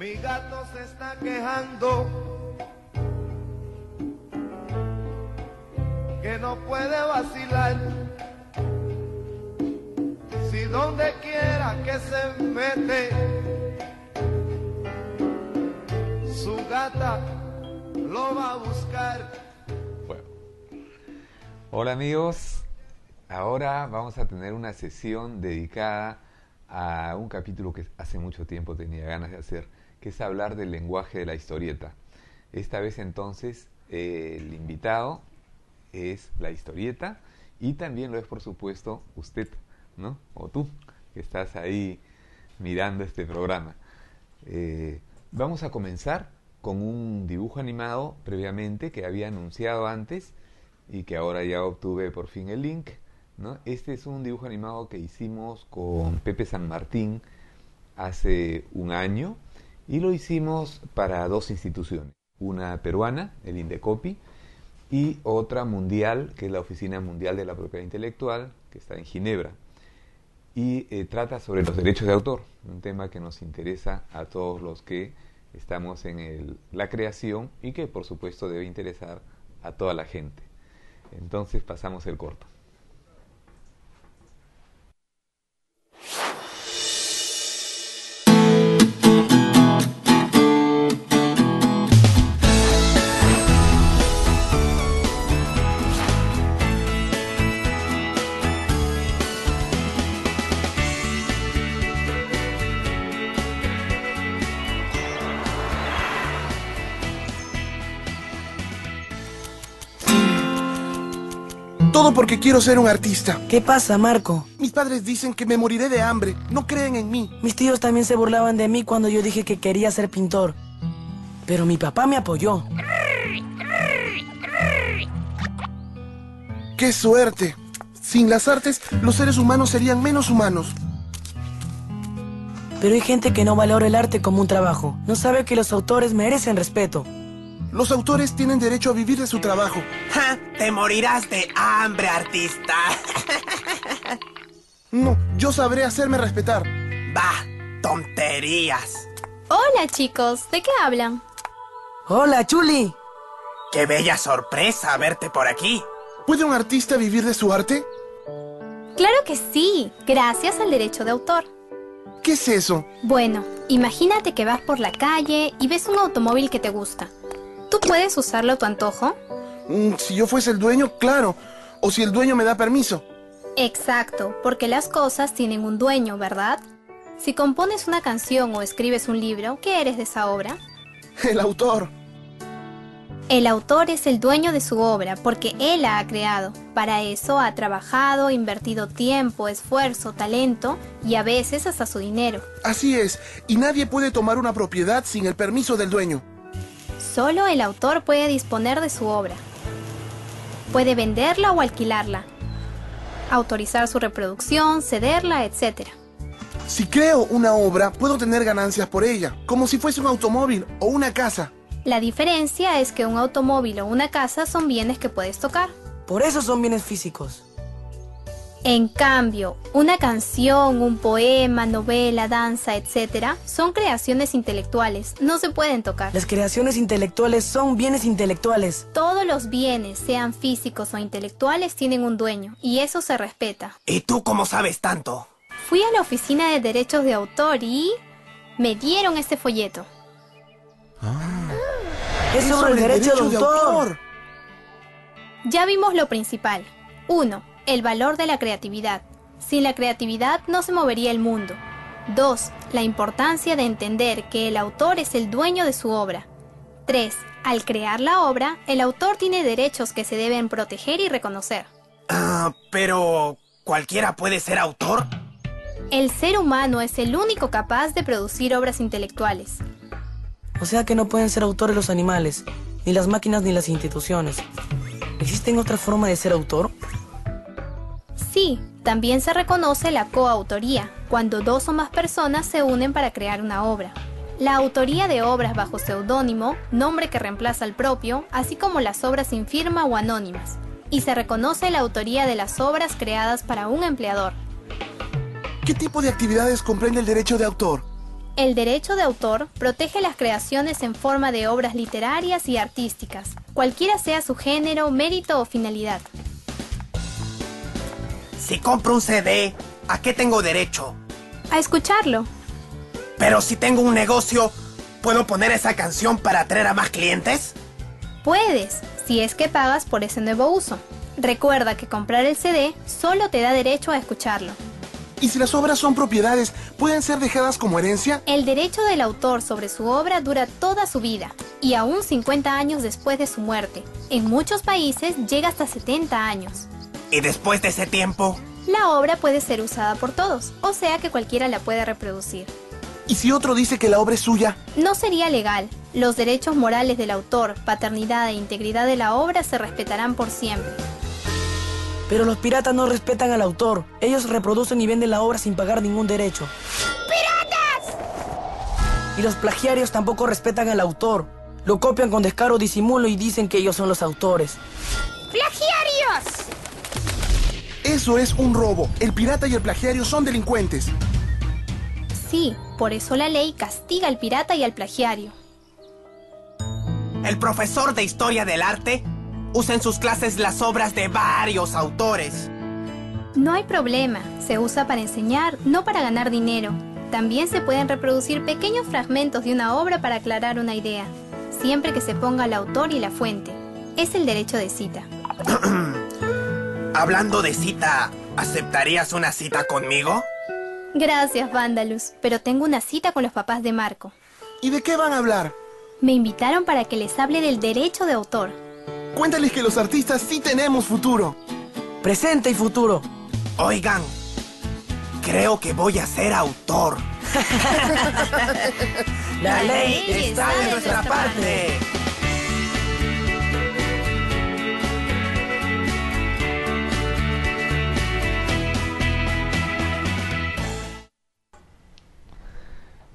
Mi gato se está quejando que no puede vacilar. Si donde quiera que se mete, su gata lo va a buscar. Bueno. Hola amigos, ahora vamos a tener una sesión dedicada a un capítulo que hace mucho tiempo tenía ganas de hacer, que es hablar del lenguaje de la historieta. Esta vez entonces el invitado es la historieta y también lo es por supuesto usted, ¿no? O tú, que estás ahí mirando este programa. Vamos a comenzar con un dibujo animado previamente que había anunciado antes y que ahora ya obtuve por fin el link, ¿no? Este es un dibujo animado que hicimos con Pepe San Martín hace un año y lo hicimos para dos instituciones, una peruana, el Indecopi, y otra mundial, que es la Oficina Mundial de la Propiedad Intelectual, que está en Ginebra, y trata sobre los derechos de autor, un tema que nos interesa a todos los que estamos en la creación y que por supuesto debe interesar a toda la gente. Entonces pasamos el corto. Todo porque quiero ser un artista. ¿Qué pasa, Marco? Mis padres dicen que me moriré de hambre. No creen en mí. Mis tíos también se burlaban de mí cuando yo dije que quería ser pintor. Pero mi papá me apoyó. ¡Qué suerte! Sin las artes, los seres humanos serían menos humanos. Pero hay gente que no valora el arte como un trabajo. No sabe que los autores merecen respeto. Los autores tienen derecho a vivir de su trabajo. ¡Ja! ¡Te morirás de hambre, artista! No, yo sabré hacerme respetar. ¡Bah! ¡Tonterías! Hola chicos, ¿de qué hablan? ¡Hola, Chuli! ¡Qué bella sorpresa verte por aquí! ¿Puede un artista vivir de su arte? Claro que sí, gracias al derecho de autor. ¿Qué es eso? Bueno, imagínate que vas por la calle y ves un automóvil que te gusta. ¿Tú puedes usarlo a tu antojo? Si yo fuese el dueño, claro. O si el dueño me da permiso. Exacto, porque las cosas tienen un dueño, ¿verdad? Si compones una canción o escribes un libro, ¿qué eres de esa obra? El autor. El autor es el dueño de su obra porque él la ha creado. Para eso ha trabajado, invertido tiempo, esfuerzo, talento y a veces hasta su dinero. Así es, y nadie puede tomar una propiedad sin el permiso del dueño. Solo el autor puede disponer de su obra. Puede venderla o alquilarla, autorizar su reproducción, cederla, etc. Si creo una obra, puedo tener ganancias por ella, como si fuese un automóvil o una casa. La diferencia es que un automóvil o una casa son bienes que puedes tocar. Por eso son bienes físicos. En cambio, una canción, un poema, novela, danza, etc. son creaciones intelectuales, no se pueden tocar. Las creaciones intelectuales son bienes intelectuales. Todos los bienes, sean físicos o intelectuales, tienen un dueño, y eso se respeta. ¿Y tú cómo sabes tanto? Fui a la oficina de derechos de autor y me dieron este folleto. Es sobre el derecho de autor. Ya vimos lo principal. 1. El valor de la creatividad. Sin la creatividad no se movería el mundo. 2. La importancia de entender que el autor es el dueño de su obra. 3. Al crear la obra, el autor tiene derechos que se deben proteger y reconocer. Pero ¿cualquiera puede ser autor? El ser humano es el único capaz de producir obras intelectuales. O sea que no pueden ser autores los animales, ni las máquinas ni las instituciones. ¿Existen otra forma de ser autor? Sí, también se reconoce la coautoría, cuando dos o más personas se unen para crear una obra. La autoría de obras bajo seudónimo, nombre que reemplaza al propio, así como las obras sin firma o anónimas. Y se reconoce la autoría de las obras creadas para un empleador. ¿Qué tipo de actividades comprende el derecho de autor? El derecho de autor protege las creaciones en forma de obras literarias y artísticas, cualquiera sea su género, mérito o finalidad. Si compro un CD, ¿a qué tengo derecho? A escucharlo. Pero si tengo un negocio, ¿puedo poner esa canción para atraer a más clientes? Puedes, si es que pagas por ese nuevo uso. Recuerda que comprar el CD solo te da derecho a escucharlo. ¿Y si las obras son propiedades, pueden ser dejadas como herencia? El derecho del autor sobre su obra dura toda su vida, y aún 50 años después de su muerte. En muchos países llega hasta 70 años. ¿Y después de ese tiempo? La obra puede ser usada por todos, o sea que cualquiera la puede reproducir. ¿Y si otro dice que la obra es suya? No sería legal. Los derechos morales del autor, paternidad e integridad de la obra se respetarán por siempre. Pero los piratas no respetan al autor. Ellos reproducen y venden la obra sin pagar ningún derecho. ¡Piratas! Y los plagiarios tampoco respetan al autor. Lo copian con descaro, disimulo y dicen que ellos son los autores. ¡Plagiarios! Eso es un robo. El pirata y el plagiario son delincuentes. Sí, por eso la ley castiga al pirata y al plagiario. El profesor de Historia del Arte usa en sus clases las obras de varios autores. No hay problema, se usa para enseñar, no para ganar dinero. También se pueden reproducir pequeños fragmentos de una obra para aclarar una idea, siempre que se ponga el autor y la fuente. Es el derecho de cita. Hablando de cita, ¿aceptarías una cita conmigo? Gracias, Vándalus, pero tengo una cita con los papás de Marco. ¿Y de qué van a hablar? Me invitaron para que les hable del derecho de autor. Cuéntales que los artistas sí tenemos futuro. Presente y futuro. Oigan, creo que voy a ser autor. La ley está de nuestra parte.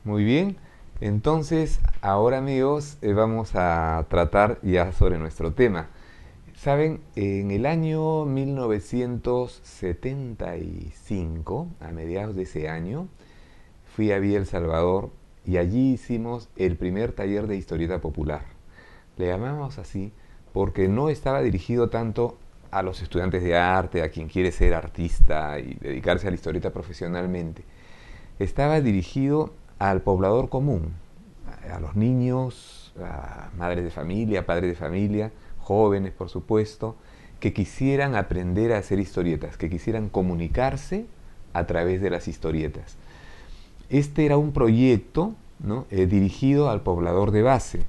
Muy bien, entonces ahora amigos vamos a tratar ya sobre nuestro tema. Saben, en el año 1975, a mediados de ese año, fui a Villa El Salvador y allí hicimos el primer taller de historieta popular. Le llamamos así porque no estaba dirigido tanto a los estudiantes de arte, a quien quiere ser artista y dedicarse a la historieta profesionalmente. Estaba dirigido al poblador común, a los niños, a madres de familia, padres de familia, jóvenes por supuesto, que quisieran aprender a hacer historietas, que quisieran comunicarse a través de las historietas. Este era un proyecto, ¿no? Dirigido al poblador de base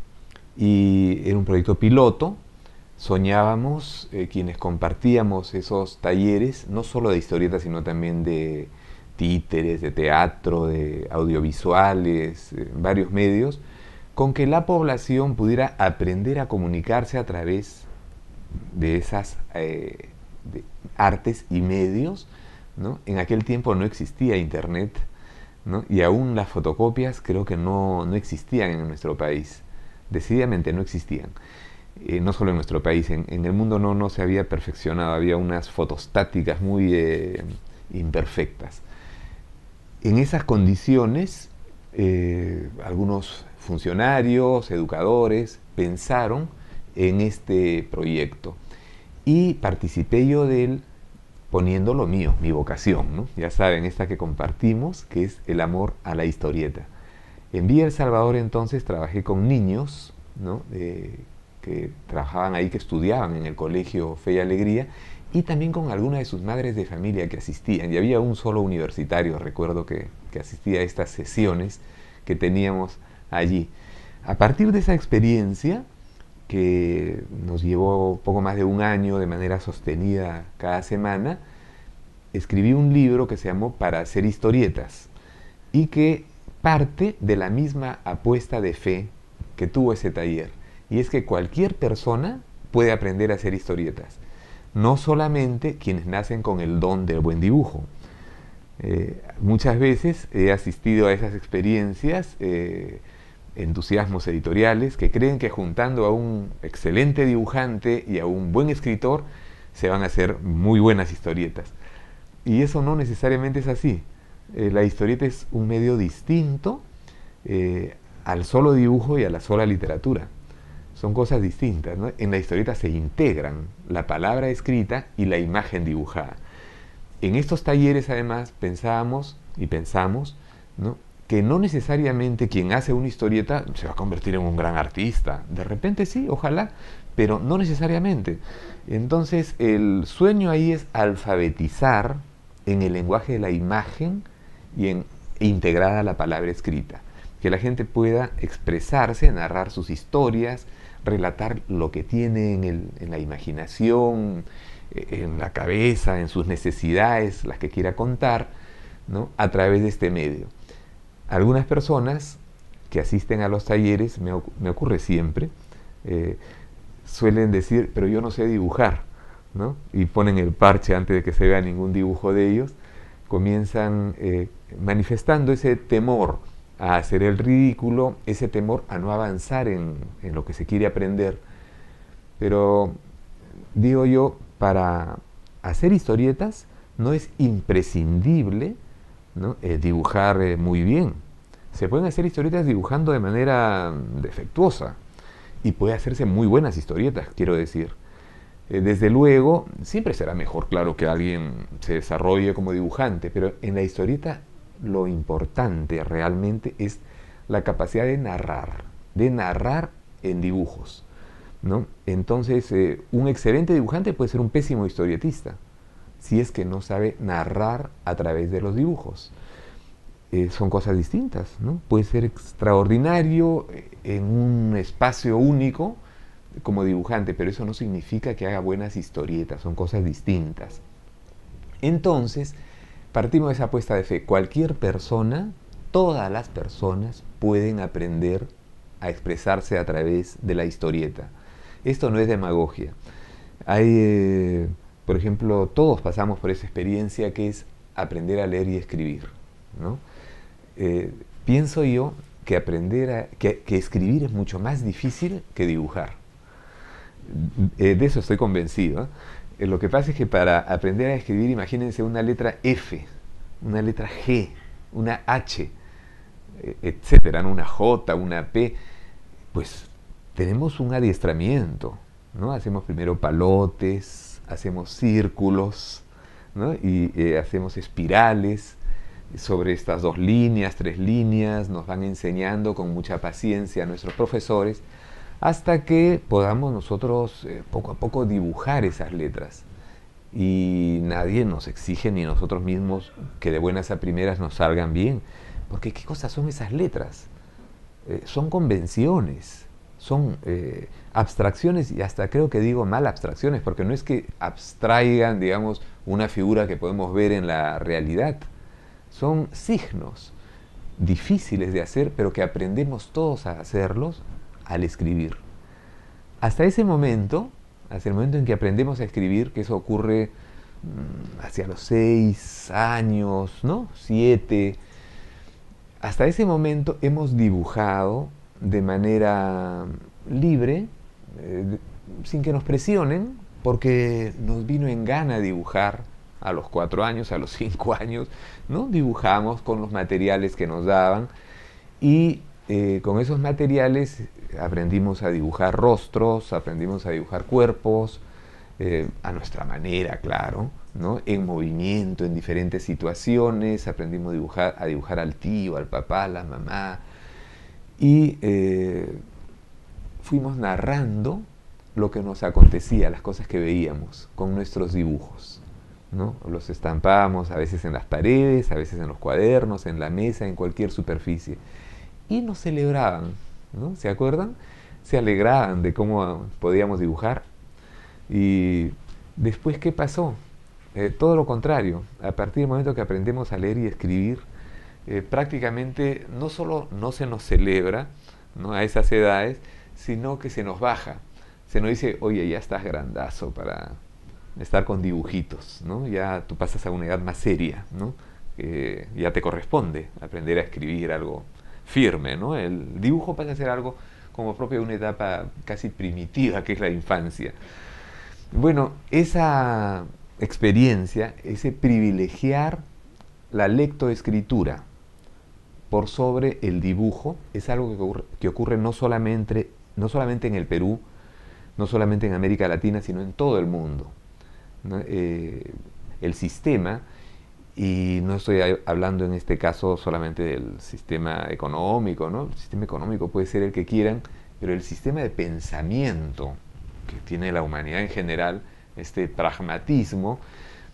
y era un proyecto piloto. Soñábamos, quienes compartíamos esos talleres, no solo de historietas sino también de títeres, de teatro, de audiovisuales, varios medios, con que la población pudiera aprender a comunicarse a través de esas de artes y medios, ¿no? En aquel tiempo no existía internet, ¿no? Y aún las fotocopias creo que no existían en nuestro país, decididamente no existían. No solo en nuestro país, en el mundo no se había perfeccionado, había unas fotostáticas muy imperfectas. En esas condiciones, algunos funcionarios, educadores, pensaron en este proyecto y participé yo de él poniendo lo mío, mi vocación, ¿no? Ya saben, esta que compartimos, que es el amor a la historieta. En Villa El Salvador entonces trabajé con niños, ¿no? Que trabajaban ahí, que estudiaban en el colegio Fe y Alegría, y también con algunas de sus madres de familia que asistían, y había un solo universitario, recuerdo que asistía a estas sesiones que teníamos allí. A partir de esa experiencia, que nos llevó poco más de un año de manera sostenida cada semana, escribí un libro que se llamó Para hacer historietas, y que parte de la misma apuesta de fe que tuvo ese taller, y es que cualquier persona puede aprender a hacer historietas, no solamente quienes nacen con el don del buen dibujo. Muchas veces he asistido a esas experiencias, entusiasmos editoriales que creen que juntando a un excelente dibujante y a un buen escritor se van a hacer muy buenas historietas. Y eso no necesariamente es así. La historieta es un medio distinto, al solo dibujo y a la sola literatura. Son cosas distintas, ¿no? En la historieta se integran la palabra escrita y la imagen dibujada. En estos talleres, además, pensábamos y pensamos, ¿no?, que no necesariamente quien hace una historieta se va a convertir en un gran artista. De repente sí, ojalá, pero no necesariamente. Entonces, el sueño ahí es alfabetizar en el lenguaje de la imagen y en integrada la palabra escrita. Que la gente pueda expresarse, narrar sus historias, relatar lo que tiene en la imaginación, en la cabeza, en sus necesidades, las que quiera contar, ¿no?, a través de este medio. Algunas personas que asisten a los talleres, me ocurre siempre, suelen decir, pero yo no sé dibujar, ¿no? Y ponen el parche antes de que se vea ningún dibujo de ellos, comienzan manifestando ese temor a hacer el ridículo, ese temor a no avanzar en lo que se quiere aprender. Pero digo yo, para hacer historietas no es imprescindible, ¿no?, dibujar muy bien. Se pueden hacer historietas dibujando de manera defectuosa y puede hacerse muy buenas historietas, quiero decir. Desde luego, siempre será mejor, claro, que alguien se desarrolle como dibujante, pero en la historieta lo importante realmente es la capacidad de narrar en dibujos, ¿no? Entonces, un excelente dibujante puede ser un pésimo historietista, si es que no sabe narrar a través de los dibujos. Son cosas distintas, ¿no? Puede ser extraordinario en un espacio único como dibujante, pero eso no significa que haga buenas historietas, son cosas distintas. Entonces, partimos de esa apuesta de fe. Cualquier persona, todas las personas pueden aprender a expresarse a través de la historieta. Esto no es demagogia. Hay, por ejemplo, todos pasamos por esa experiencia que es aprender a leer y escribir, ¿no? Pienso yo que que escribir es mucho más difícil que dibujar. De eso estoy convencido. Lo que pasa es que para aprender a escribir, imagínense una letra F, una letra G, una H, etcétera, ¿no?, una J, una P. Pues tenemos un adiestramiento, ¿no? Hacemos primero palotes, hacemos círculos, ¿no?, y hacemos espirales sobre estas 2 líneas, 3 líneas. Nos van enseñando con mucha paciencia nuestros profesores hasta que podamos nosotros poco a poco dibujar esas letras. Y nadie nos exige, ni nosotros mismos, que de buenas a primeras nos salgan bien, porque ¿qué cosas son esas letras? Son convenciones, son abstracciones, y hasta creo que digo mal abstracciones, porque no es que abstraigan, digamos, una figura que podemos ver en la realidad. Son signos difíciles de hacer, pero que aprendemos todos a hacerlos al escribir. Hasta el momento en que aprendemos a escribir, que eso ocurre hacia los 6 años, ¿no?, 7, hasta ese momento hemos dibujado de manera libre, sin que nos presionen, porque nos vino en gana dibujar a los 4 años, a los 5 años, ¿no? Dibujamos con los materiales que nos daban y con esos materiales aprendimos a dibujar rostros, aprendimos a dibujar cuerpos, a nuestra manera, claro, ¿no?, en movimiento, en diferentes situaciones. Aprendimos a dibujar al tío, al papá, a la mamá, y fuimos narrando lo que nos acontecía, las cosas que veíamos con nuestros dibujos, ¿no? Los estampábamos a veces en las paredes, a veces en los cuadernos, en la mesa, en cualquier superficie, y nos celebraban, ¿no? ¿Se acuerdan? Se alegraban de cómo podíamos dibujar. Y después, ¿qué pasó? Todo lo contrario. A partir del momento que aprendemos a leer y escribir, prácticamente no solo no se nos celebra, ¿no?, a esas edades, sino que se nos baja. Se nos dice, oye, ya estás grandazo para estar con dibujitos, ¿no? Ya tú pasas a una edad más seria, ¿no? Ya te corresponde aprender a escribir algo firme, ¿no? El dibujo pasa a ser algo como propio de una etapa casi primitiva, que es la infancia. Bueno, esa experiencia, ese privilegiar la lectoescritura por sobre el dibujo es algo que ocurre no solamente en el Perú, no solamente en América Latina, sino en todo el mundo, ¿no? El sistema, y no estoy hablando en este caso solamente del sistema económico, ¿no? El sistema económico puede ser el que quieran, pero el sistema de pensamiento que tiene la humanidad en general, este pragmatismo,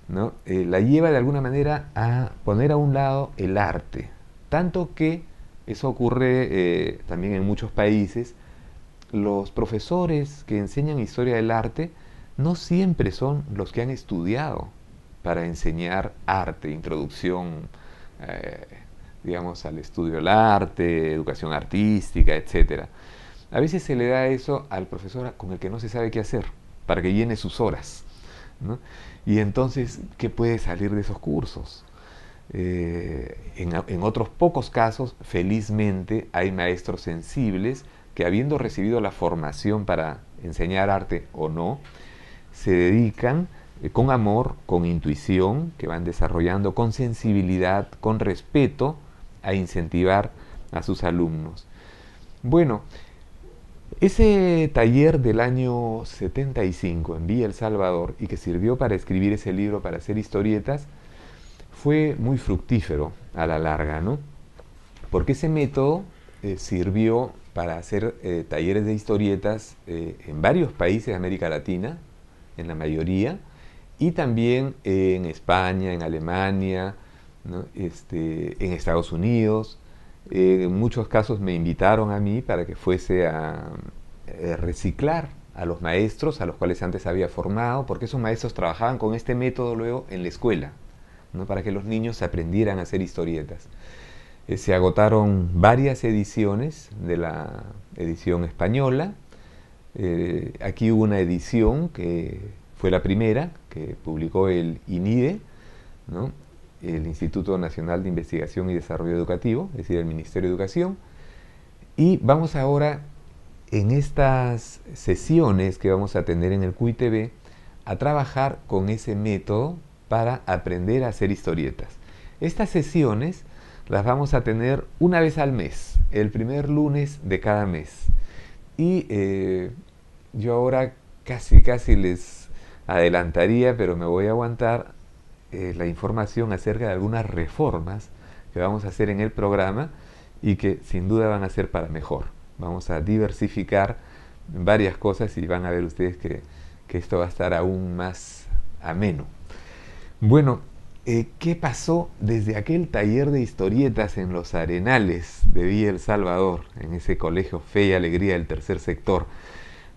¿no? La lleva de alguna manera a poner a un lado el arte, tanto que eso ocurre también en muchos países. Los profesores que enseñan historia del arte no siempre son los que han estudiado para enseñar arte, introducción, digamos, al estudio del arte, educación artística, etc. A veces se le da eso al profesor con el que no se sabe qué hacer, para que llene sus horas, ¿no? Y entonces, ¿qué puede salir de esos cursos? En otros pocos casos, felizmente, hay maestros sensibles que, habiendo recibido la formación para enseñar arte o no, se dedican con amor, con intuición, que van desarrollando, con sensibilidad, con respeto, a incentivar a sus alumnos. Bueno, ese taller del año 75 en Villa El Salvador, y que sirvió para escribir ese libro, para hacer historietas, fue muy fructífero a la larga, ¿no? Porque ese método sirvió para hacer talleres de historietas en varios países de América Latina, en la mayoría, y también en España, en Alemania, ¿no? En Estados Unidos. En muchos casos me invitaron a mí para que fuese a reciclar a los maestros a los cuales antes había formado, porque esos maestros trabajaban con este método luego en la escuela, ¿no? Para que los niños aprendieran a hacer historietas. Se agotaron varias ediciones de la edición española. Aquí hubo una edición que fue la primera, que publicó el INIDE, ¿no? El Instituto Nacional de Investigación y Desarrollo Educativo, es decir, el Ministerio de Educación. Y vamos ahora, en estas sesiones que vamos a tener en el CUY TV, a trabajar con ese método para aprender a hacer historietas. Estas sesiones las vamos a tener una vez al mes, el primer lunes de cada mes. Y yo ahora casi les adelantaría, pero me voy a aguantar la información acerca de algunas reformas que vamos a hacer en el programa y que sin duda van a ser para mejor. Vamos a diversificar varias cosas y van a ver ustedes que esto va a estar aún más ameno. Bueno, ¿qué pasó desde aquel taller de historietas en los Arenales de Villa El Salvador, en ese colegio Fe y Alegría del tercer sector,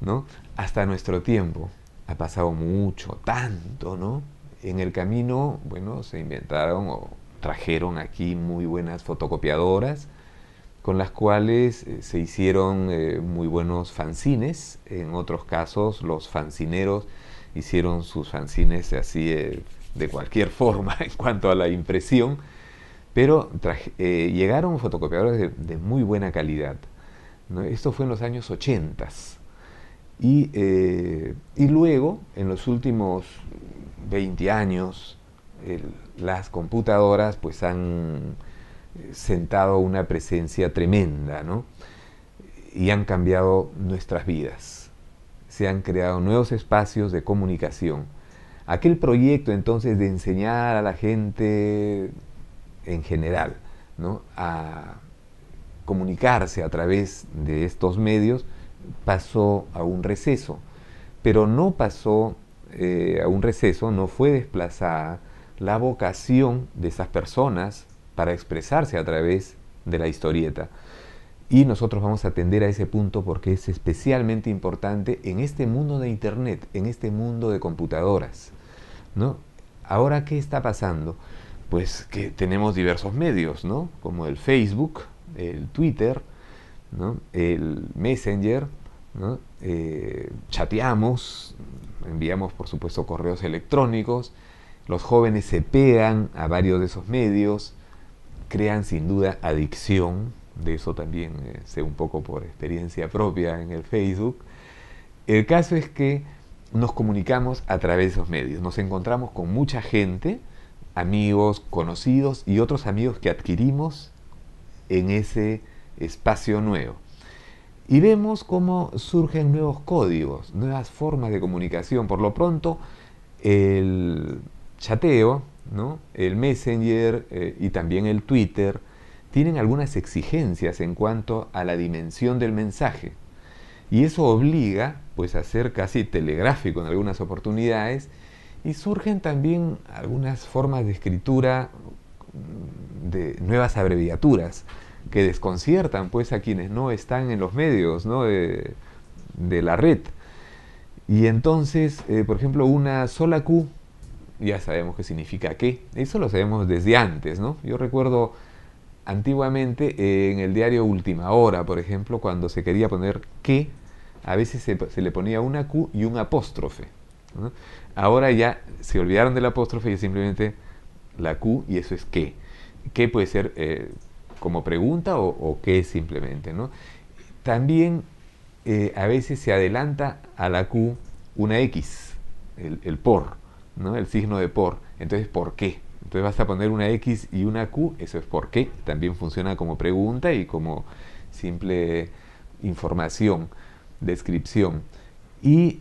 ¿no? Hasta nuestro tiempo? Ha pasado mucho, tanto, ¿no? En el camino, bueno, se inventaron o trajeron aquí muy buenas fotocopiadoras, con las cuales se hicieron muy buenos fanzines. En otros casos, los fanzineros hicieron sus fanzines así de cualquier forma en cuanto a la impresión, pero llegaron fotocopiadores de muy buena calidad, ¿no? Esto fue en los años 80. Y luego, en los últimos 20 años, las computadoras pues han sentado una presencia tremenda, ¿no? Y han cambiado nuestras vidas. Se han creado nuevos espacios de comunicación. Aquel proyecto entonces de enseñar a la gente en general, ¿no?, a comunicarse a través de estos medios, pasó a un receso, pero no pasó a un receso, no fue desplazada la vocación de esas personas para expresarse a través de la historieta. Y nosotros vamos a atender a ese punto porque es especialmente importante en este mundo de Internet, en este mundo de computadoras, ¿no? Ahora, ¿qué está pasando? Pues que tenemos diversos medios, ¿no? Como el Facebook, el Twitter, ¿no?, el Messenger, ¿no? Chateamos, enviamos por supuesto correos electrónicos, los jóvenes se pegan a varios de esos medios, crean sin duda adicción, de eso también sé un poco por experiencia propia en el Facebook. El caso es que nos comunicamos a través de esos medios, nos encontramos con mucha gente, amigos, conocidos y otros amigos que adquirimos en ese espacio nuevo. Y vemos cómo surgen nuevos códigos, nuevas formas de comunicación. Por lo pronto, el chateo, ¿no?, el Messenger y también el Twitter tienen algunas exigencias en cuanto a la dimensión del mensaje. Y eso obliga pues a ser casi telegráfico en algunas oportunidades, y surgen también algunas formas de escritura de nuevas abreviaturas que desconciertan pues a quienes no están en los medios, ¿no?, de la red. Y entonces, por ejemplo, una sola Q, ya sabemos qué significa qué. Eso lo sabemos desde antes, ¿no? Yo recuerdo antiguamente en el diario Última Hora, por ejemplo, cuando se quería poner qué, a veces se le ponía una Q y un apóstrofe, ¿no? Ahora ya se olvidaron del apóstrofe y es simplemente la Q, y eso es qué. Qué puede ser como pregunta o qué simplemente, ¿no? También a veces se adelanta a la Q una X, el por, ¿no?, el signo de por. Entonces, ¿por qué? Entonces vas a poner una X y una Q, eso es por qué. También funciona como pregunta y como simple información, descripción. Y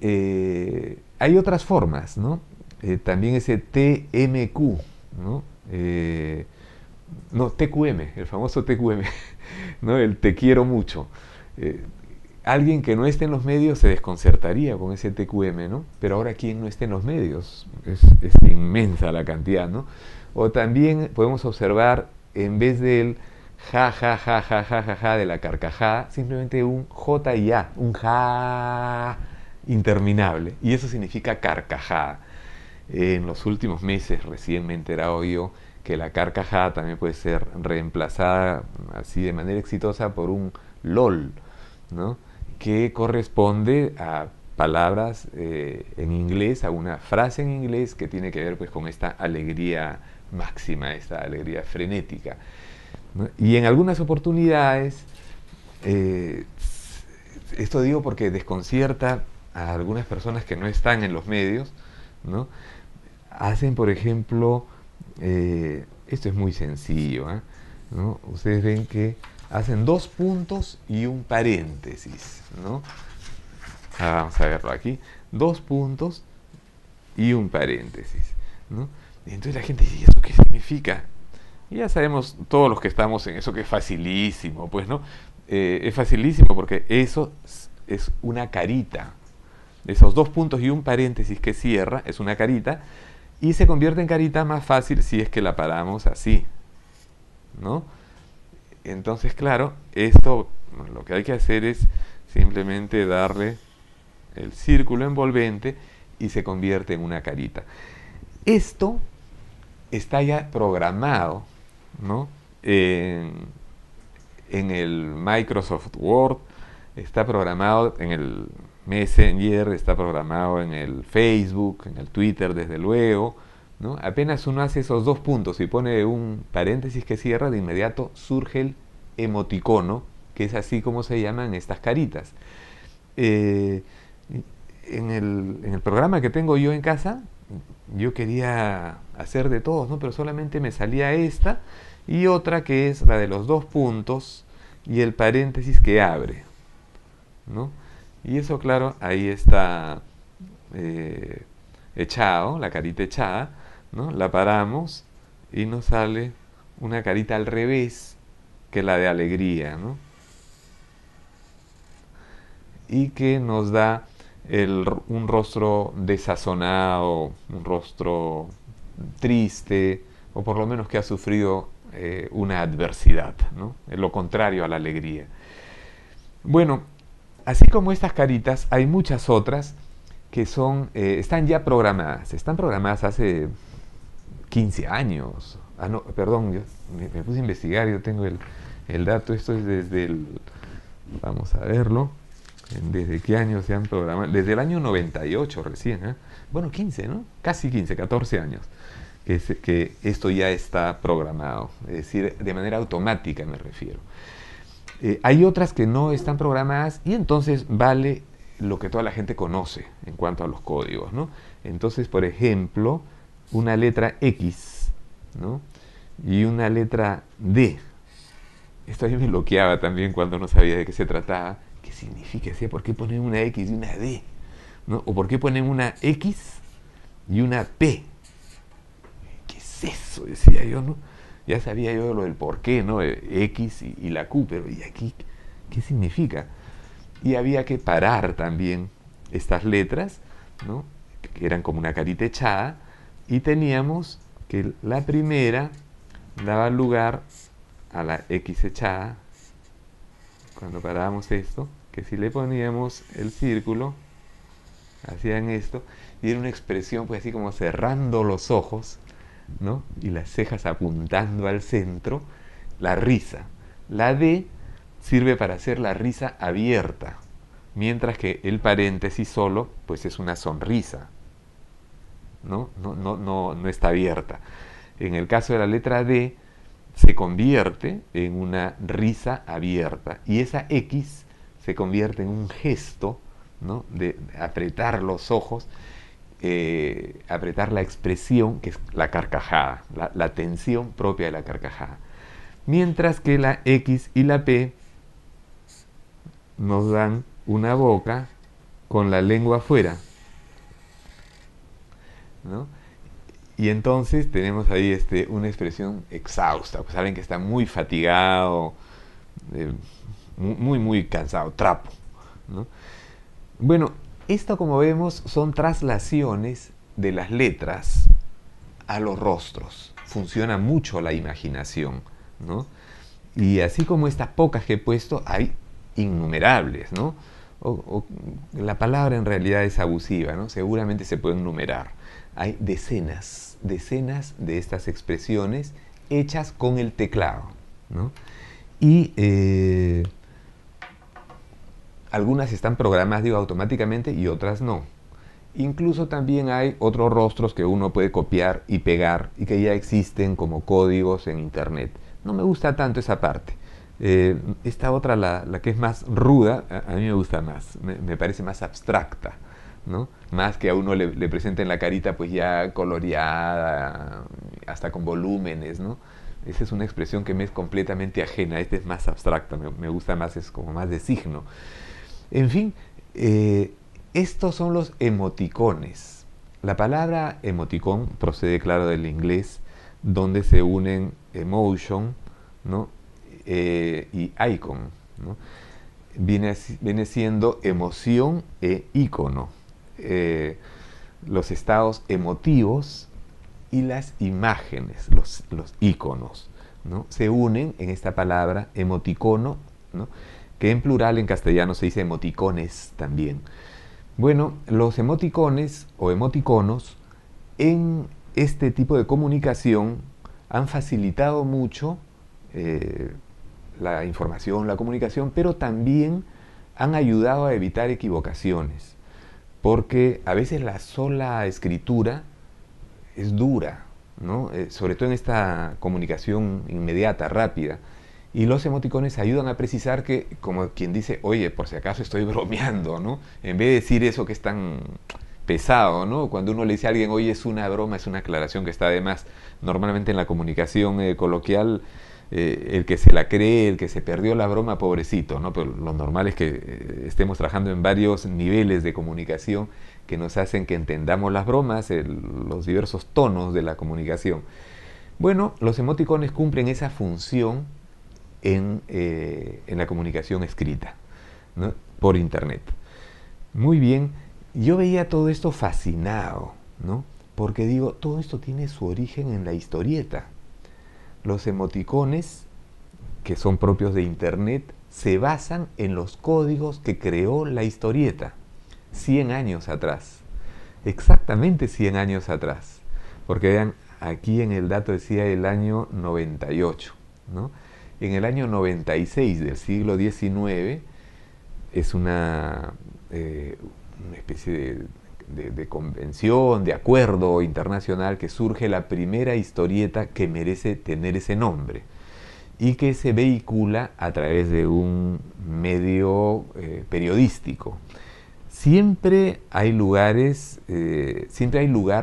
hay otras formas, ¿no? También ese TMQ, ¿no? No, TQM, el famoso TQM, ¿no?, el te quiero mucho. Alguien que no esté en los medios se desconcertaría con ese TQM, ¿no? Pero ahora, ¿quién no esté en los medios? Es inmensa la cantidad, ¿no? O también podemos observar, en vez del ja, ja, ja, ja, ja, ja, ja de la carcajada, simplemente un J y A, un ja interminable. Y eso significa carcajada. En los últimos meses recién me he enterado yo que la carcajada también puede ser reemplazada así de manera exitosa por un LOL, ¿no?, que corresponde a palabras en inglés, a una frase en inglés que tiene que ver pues con esta alegría máxima, esta alegría frenética, ¿no? Y en algunas oportunidades, esto digo porque desconcierta a algunas personas que no están en los medios, ¿no? Hacen, por ejemplo, esto es muy sencillo, ¿no? Ustedes ven que hacen 2 puntos y un paréntesis, ¿no? Vamos a verlo aquí. 2 puntos y un paréntesis, ¿no? Y entonces la gente dice, ¿y eso qué significa? Y ya sabemos todos los que estamos en eso que es facilísimo, pues, ¿no? Es facilísimo porque eso es una carita. Esos 2 puntos y un paréntesis que cierra es una carita, y se convierte en carita más fácil si es que la paramos así, ¿no? Entonces, claro, esto lo que hay que hacer es simplemente darle el círculo envolvente y se convierte en una carita. Esto está ya programado, ¿no?, en el Microsoft Word, está programado en el Messenger, está programado en el Facebook, en el Twitter, desde luego, ¿no? Apenas uno hace esos 2 puntos y pone un paréntesis que cierra, de inmediato surge el emoticono, que es así como se llaman estas caritas. En el programa que tengo yo en casa, yo quería hacer de todos, ¿no?, pero solamente me salía esta y otra que es la de los 2 puntos y el paréntesis que abre, ¿no? Y eso, claro, ahí está echado, la carita echada, ¿no? La paramos y nos sale una carita al revés que la de alegría, ¿no? Y que nos da un rostro desazonado, un rostro triste, o por lo menos que ha sufrido una adversidad, ¿no? Lo contrario a la alegría. Bueno, así como estas caritas, hay muchas otras que están ya programadas. Están programadas hace 15 años. No, perdón, yo me puse a investigar, yo tengo el dato. Esto es vamos a verlo. ¿Desde qué año se han programado? Desde el año 98 recién, ¿eh? Bueno, 15, ¿no? Casi 15, 14 años que esto ya está programado. Es decir, de manera automática me refiero. Hay otras que no están programadas y entonces vale lo que toda la gente conoce en cuanto a los códigos, ¿no? Entonces, por ejemplo, una letra X, ¿no?, y una letra D, Esto a mí me bloqueaba también cuando no sabía de qué se trataba. ¿Qué significa? Decía, ¿por qué ponen una X y una D? ¿No? ¿O por qué ponen una X y una P? ¿Qué es eso? Decía yo, ¿no? Ya sabía yo lo del por qué, ¿no? X y la Q, pero ¿y aquí qué significa? Y había que parar también estas letras, ¿no? Que eran como una carita echada, y teníamos que la primera daba lugar a la X echada, cuando parábamos esto, que si le poníamos el círculo, hacían esto, y era una expresión pues así como cerrando los ojos, ¿no? Y las cejas apuntando al centro, la risa. La D sirve para hacer la risa abierta, mientras que el paréntesis solo pues es una sonrisa, ¿no? No está abierta. En el caso de la letra D se convierte en una risa abierta, y esa X se convierte en un gesto, ¿no? De apretar los ojos, apretar la expresión, que es la carcajada, la tensión propia de la carcajada. Mientras que la X y la P nos dan una boca con la lengua afuera, ¿no? Y entonces tenemos ahí una expresión exhausta, pues saben que está muy fatigado, muy cansado, trapo, ¿no? Bueno, esto, como vemos, son traslaciones de las letras a los rostros. Funciona mucho la imaginación, ¿no? Y así como estas pocas que he puesto, hay innumerables, ¿no? La palabra en realidad es abusiva, ¿no? Seguramente se pueden numerar. Hay decenas de estas expresiones hechas con el teclado, ¿no? Y algunas están programadas, automáticamente, y otras no. Incluso también hay otros rostros que uno puede copiar y pegar y que ya existen como códigos en internet. No me gusta tanto esa parte. Esta otra, la que es más ruda, a mí me gusta más, me parece más abstracta, ¿no? Más que a uno le presenten la carita pues ya coloreada, hasta con volúmenes, ¿no? Esa es una expresión que me es completamente ajena. Esta es más abstracta, me gusta más, es como más de signo. En fin, estos son los emoticones. La palabra emoticón procede, claro, del inglés, donde se unen emotion, ¿no? Y icon, ¿no? Viene siendo emoción e ícono. Los estados emotivos y las imágenes, los íconos, ¿no? Se unen en esta palabra emoticono, ¿no? Que en plural en castellano se dice emoticones también. Bueno, los emoticones o emoticonos en este tipo de comunicación han facilitado mucho la información, la comunicación, pero también han ayudado a evitar equivocaciones, porque a veces la sola escritura es dura, ¿no? Sobre todo en esta comunicación inmediata, rápida. Y los emoticones ayudan a precisar que, como quien dice, oye, por si acaso estoy bromeando, ¿no? En vez de decir eso que es tan pesado, ¿no? Cuando uno le dice a alguien, oye, es una broma, es una aclaración que está de más. Normalmente en la comunicación coloquial, el que se la cree, el que se perdió la broma, pobrecito, ¿no? Pero lo normal es que estemos trabajando en varios niveles de comunicación que nos hacen que entendamos las bromas, los diversos tonos de la comunicación. Bueno, los emoticones cumplen esa función en la comunicación escrita, ¿no? Por internet. Muy bien, yo veía todo esto fascinado, ¿no? Porque digo, todo esto tiene su origen en la historieta. Los emoticones, que son propios de internet, se basan en los códigos que creó la historieta 100 años atrás, exactamente 100 años atrás, porque vean, aquí en el dato decía el año 98, ¿no? En el año 96 del siglo XIX es una especie de convención, de acuerdo internacional, que surge la primera historieta que merece tener ese nombre y que se vehicula a través de un medio periodístico. Siempre hay lugar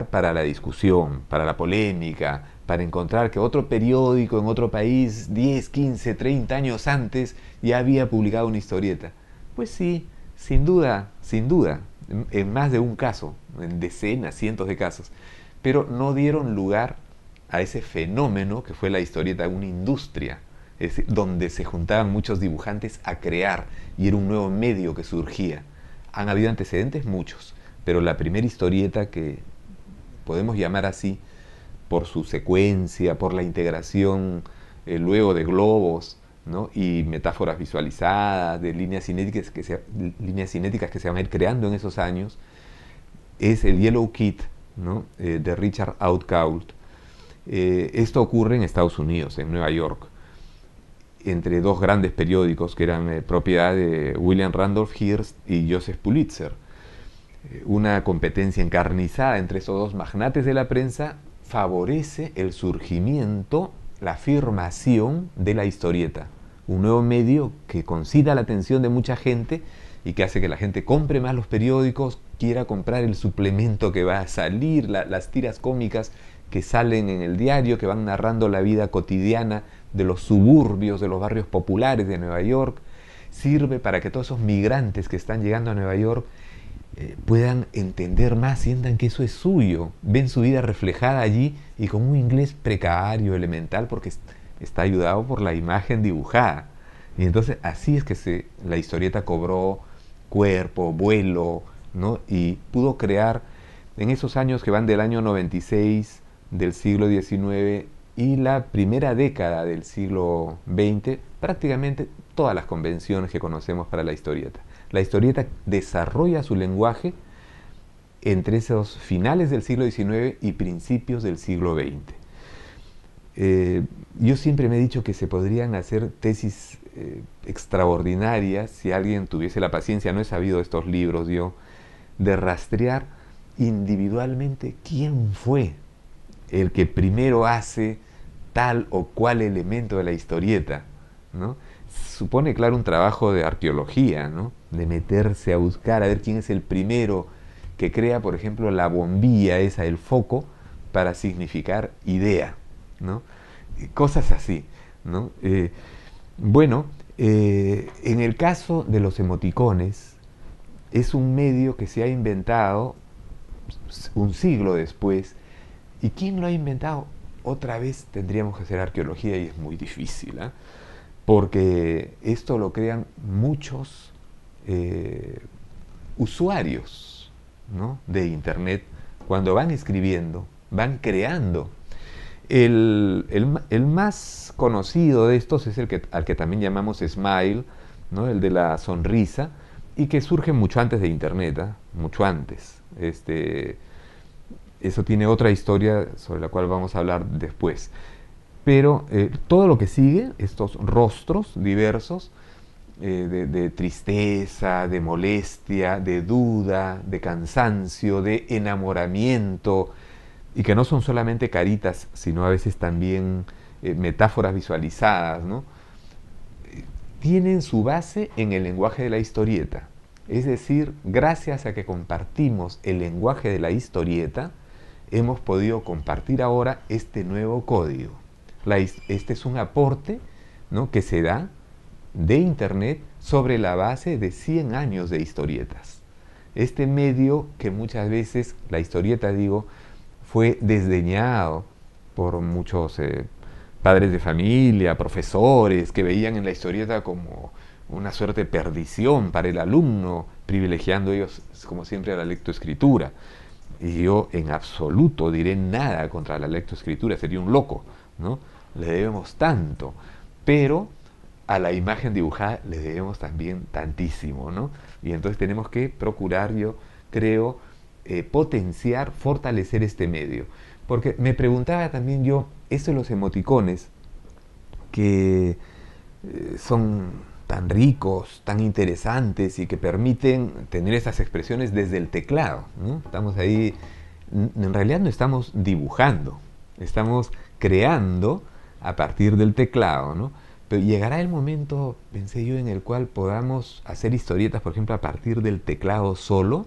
para la discusión, para la polémica, para encontrar que otro periódico en otro país 10, 15, 30 años antes ya había publicado una historieta. Pues sí, sin duda, en más de un caso, en decenas, cientos de casos, pero no dieron lugar a ese fenómeno que fue la historieta, una industria, es decir, donde se juntaban muchos dibujantes a crear y era un nuevo medio que surgía. Han habido antecedentes muchos, pero la primera historieta, que podemos llamar así por su secuencia, por la integración luego de globos, ¿no? Y metáforas visualizadas, de líneas cinéticas que se van a ir creando en esos años, es el Yellow Kid, ¿no? De Richard Outcault. Esto ocurre en Estados Unidos, en Nueva York, entre dos grandes periódicos que eran propiedad de William Randolph Hearst y Joseph Pulitzer. Una competencia encarnizada entre esos dos magnates de la prensa favorece el surgimiento, la afirmación de la historieta, un nuevo medio que concita la atención de mucha gente y que hace que la gente compre más los periódicos, quiera comprar el suplemento que va a salir, las tiras cómicas que salen en el diario, que van narrando la vida cotidiana de los suburbios, de los barrios populares de Nueva York. Sirve para que todos esos migrantes que están llegando a Nueva York puedan entender más, sientan que eso es suyo, ven su vida reflejada allí y con un inglés precario, elemental, porque está ayudado por la imagen dibujada. Y entonces así es que la historieta cobró cuerpo, vuelo, ¿no? Y pudo crear en esos años que van del año 96 del siglo XIX y la primera década del siglo XX, prácticamente todas las convenciones que conocemos para la historieta. La historieta desarrolla su lenguaje entre esos finales del siglo XIX y principios del siglo XX. Yo siempre me he dicho que se podrían hacer tesis extraordinarias si alguien tuviese la paciencia, no he sabido de estos libros yo, de rastrear individualmente quién fue el que primero hace tal o cual elemento de la historieta, ¿no? Supone, claro, un trabajo de arqueología, ¿no? De meterse a buscar, a ver quién es el primero que crea, por ejemplo, la bombilla esa, el foco, para significar idea, ¿no? Cosas así, ¿no? En el caso de los emoticones, es un medio que se ha inventado un siglo después. ¿Y quién lo ha inventado? Otra vez tendríamos que hacer arqueología y es muy difícil, ¿eh? Porque esto lo crean muchos usuarios, ¿no? De Internet. Cuando van escribiendo, van creando. El más conocido de estos es al que también llamamos Smile, ¿no? El de la sonrisa, y que surge mucho antes de Internet, ¿eh? Mucho antes. Eso tiene otra historia sobre la cual vamos a hablar después. Pero todo lo que sigue, estos rostros diversos, de tristeza, de molestia, de duda, de cansancio, de enamoramiento, y que no son solamente caritas, sino a veces también metáforas visualizadas, ¿no? Tienen su base en el lenguaje de la historieta. Es decir, gracias a que compartimos el lenguaje de la historieta, hemos podido compartir ahora este nuevo código. Este es un aporte, ¿no? Que se da de Internet sobre la base de 100 años de historietas. Este medio que muchas veces, la historieta digo, fue desdeñado por muchos padres de familia, profesores, que veían en la historieta como una suerte de perdición para el alumno, privilegiando ellos, como siempre, a la lectoescritura. Y yo en absoluto diré nada contra la lectoescritura, sería un loco, ¿no? Le debemos tanto, pero a la imagen dibujada le debemos también tantísimo, ¿no? Y entonces tenemos que procurar, yo creo, potenciar, fortalecer este medio. Porque me preguntaba también yo, esto de los emoticones, que son tan ricos, tan interesantes y que permiten tener esas expresiones desde el teclado, ¿no? Estamos ahí, en realidad no estamos dibujando, estamos creando a partir del teclado, ¿no? Pero llegará el momento, pensé yo, en el cual podamos hacer historietas, por ejemplo, a partir del teclado solo.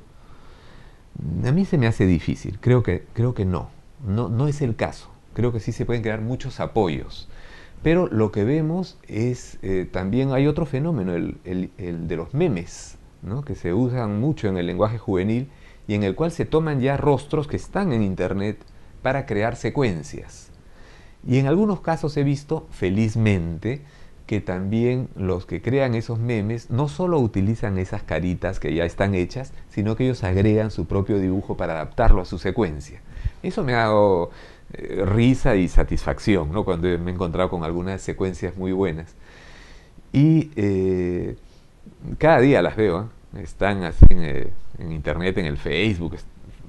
A mí se me hace difícil, creo que no es el caso. creo que sí se pueden crear muchos apoyos. Pero lo que vemos es, también hay otro fenómeno, el de los memes, ¿no? Que se usan mucho en el lenguaje juvenil y en el cual se toman ya rostros que están en internet para crear secuencias. Y en algunos casos he visto, felizmente, que también los que crean esos memes no solo utilizan esas caritas que ya están hechas, sino que ellos agregan su propio dibujo para adaptarlo a su secuencia. Eso me ha dado risa y satisfacción, ¿no? Cuando me he encontrado con algunas secuencias muy buenas. Y cada día las veo, ¿eh? Están así en internet, en el Facebook,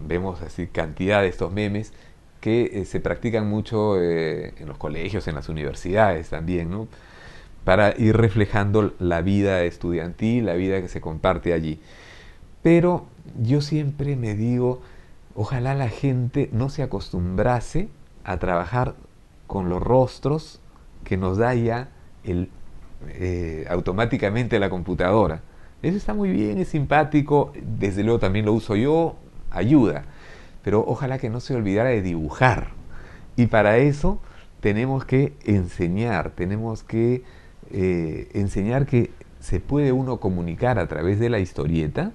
vemos así cantidad de estos memes que se practican mucho en los colegios, en las universidades también, ¿no? Para ir reflejando la vida estudiantil, la vida que se comparte allí. Pero yo siempre me digo, ojalá la gente no se acostumbrase a trabajar con los rostros que nos da ya automáticamente la computadora. Eso está muy bien, es simpático, desde luego también lo uso yo, ayuda. Pero ojalá que no se olvidara de dibujar. Y para eso tenemos que enseñar, enseñar que se puede uno comunicar a través de la historieta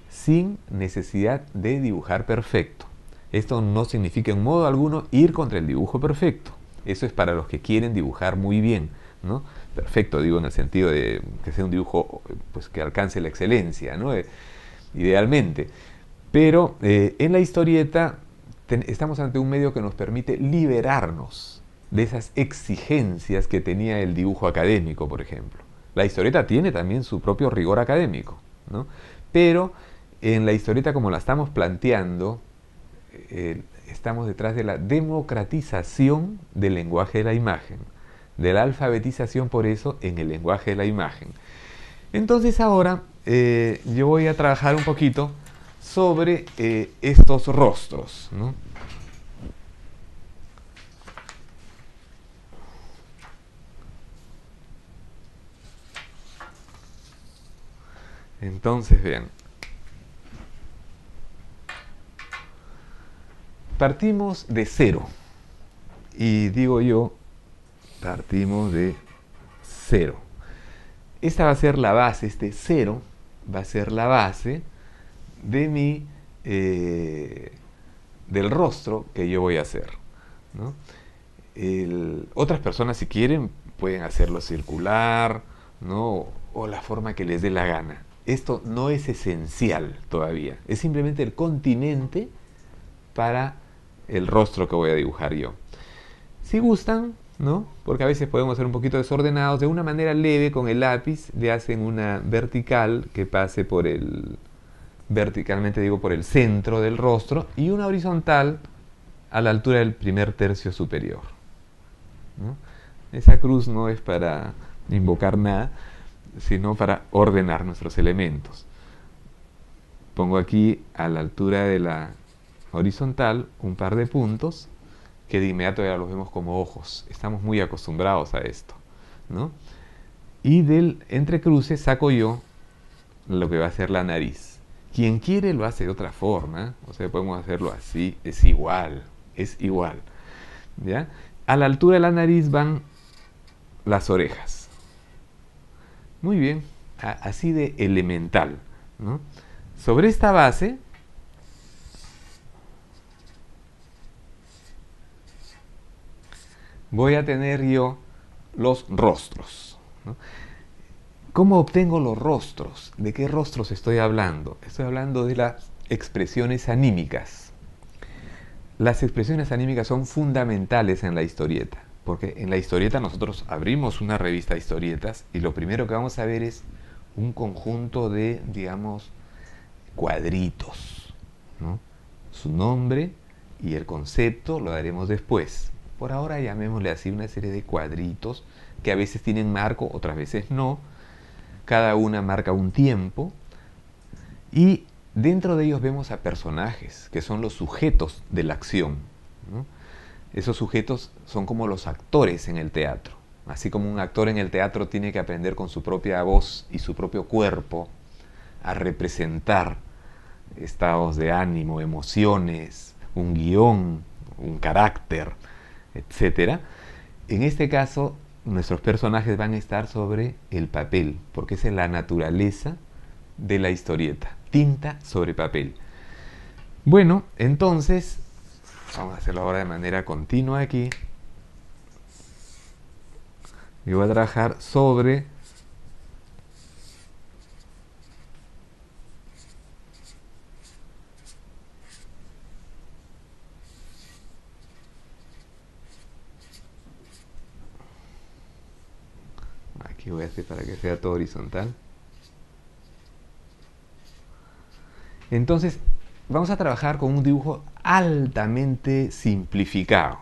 sin necesidad de dibujar perfecto. Esto no significa en modo alguno ir contra el dibujo perfecto. Eso es para los que quieren dibujar muy bien, ¿no? Perfecto, digo, en el sentido de que sea un dibujo pues, que alcance la excelencia, ¿no? Idealmente. Pero en la historieta estamos ante un medio que nos permite liberarnos de esas exigencias que tenía el dibujo académico, por ejemplo. La historieta tiene también su propio rigor académico, ¿no? Pero en la historieta como la estamos planteando, estamos detrás de la democratización del lenguaje de la imagen, de la alfabetización, por eso, en el lenguaje de la imagen. Entonces ahora yo voy a trabajar un poquito sobre estos rostros, ¿no? Entonces, vean. Partimos de cero. Y digo yo, partimos de cero. Esta va a ser la base, este cero va a ser la base de del rostro que yo voy a hacer, ¿no? Otras personas, si quieren, pueden hacerlo circular, ¿no? O la forma que les dé la gana. Esto no es esencial todavía, es simplemente el continente para el rostro que voy a dibujar yo. Si gustan, ¿no? Porque a veces podemos ser un poquito desordenados, de una manera leve con el lápiz le hacen una vertical que pase por verticalmente digo, por el centro del rostro, y una horizontal a la altura del primer tercio superior, ¿no? Esa cruz no es para invocar nada, sino para ordenar nuestros elementos. Pongo aquí a la altura de la horizontal un par de puntos que de inmediato ya los vemos como ojos. Estamos muy acostumbrados a esto, ¿no? Y del entrecruce saco yo lo que va a ser la nariz. Quien quiere lo hace de otra forma, o sea, podemos hacerlo así, es igual, ¿ya? A la altura de la nariz van las orejas. Muy bien, así de elemental, ¿no? Sobre esta base voy a tener yo los rostros, ¿no? ¿Cómo obtengo los rostros? ¿De qué rostros estoy hablando? Estoy hablando de las expresiones anímicas. Las expresiones anímicas son fundamentales en la historieta, porque en la historieta nosotros abrimos una revista de historietas y lo primero que vamos a ver es un conjunto de, digamos, cuadritos, ¿no? Su nombre y el concepto lo daremos después. Por ahora llamémosle así una serie de cuadritos que a veces tienen marco, otras veces no. Cada una marca un tiempo y dentro de ellos vemos a personajes que son los sujetos de la acción, ¿no? Esos sujetos son como los actores en el teatro. Así como un actor en el teatro tiene que aprender con su propia voz y su propio cuerpo a representar estados de ánimo, emociones, un guión, un carácter. etcétera. En este caso, nuestros personajes van a estar sobre el papel, porque esa es la naturaleza de la historieta, tinta sobre papel. Bueno, entonces, vamos a hacerlo ahora de manera continua aquí. Y voy a trabajar sobre aquí voy a hacer para que sea todo horizontal. Entonces, vamos a trabajar con un dibujo altamente simplificado.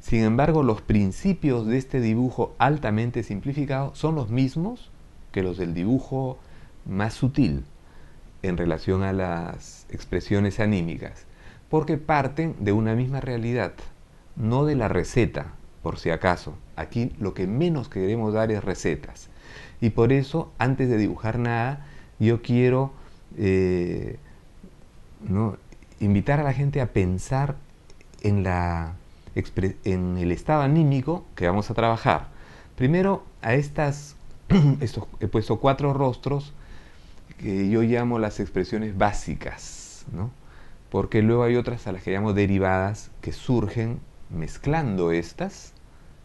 Sin embargo, los principios de este dibujo altamente simplificado son los mismos que los del dibujo más sutil en relación a las expresiones anímicas, porque parten de una misma realidad, no de la receta, por si acaso. Aquí lo que menos queremos dar es recetas. Y por eso, antes de dibujar nada, yo quiero invitar a la gente a pensar en el estado anímico que vamos a trabajar. Primero, a he puesto 4 rostros que yo llamo las expresiones básicas, ¿no? Porque luego hay otras a las que llamo derivadas, que surgen mezclando estas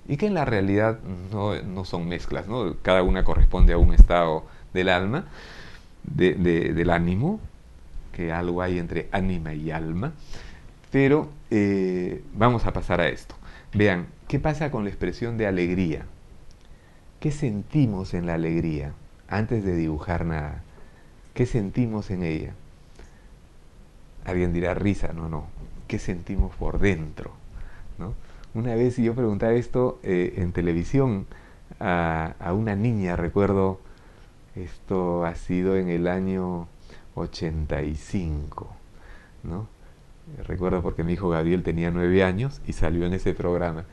y que en la realidad no son mezclas, ¿no? Cada una corresponde a un estado del alma, del ánimo, que algo hay entre ánima y alma. Pero vamos a pasar a esto. Vean, ¿qué pasa con la expresión de alegría? ¿Qué sentimos en la alegría? Antes de dibujar nada, ¿qué sentimos en ella? Alguien dirá risa, no. ¿Qué sentimos por dentro? ¿No? Una vez yo preguntaba esto en televisión a una niña, recuerdo, esto ha sido en el año 85, ¿no? Recuerdo porque mi hijo Gabriel tenía 9 años y salió en ese programa.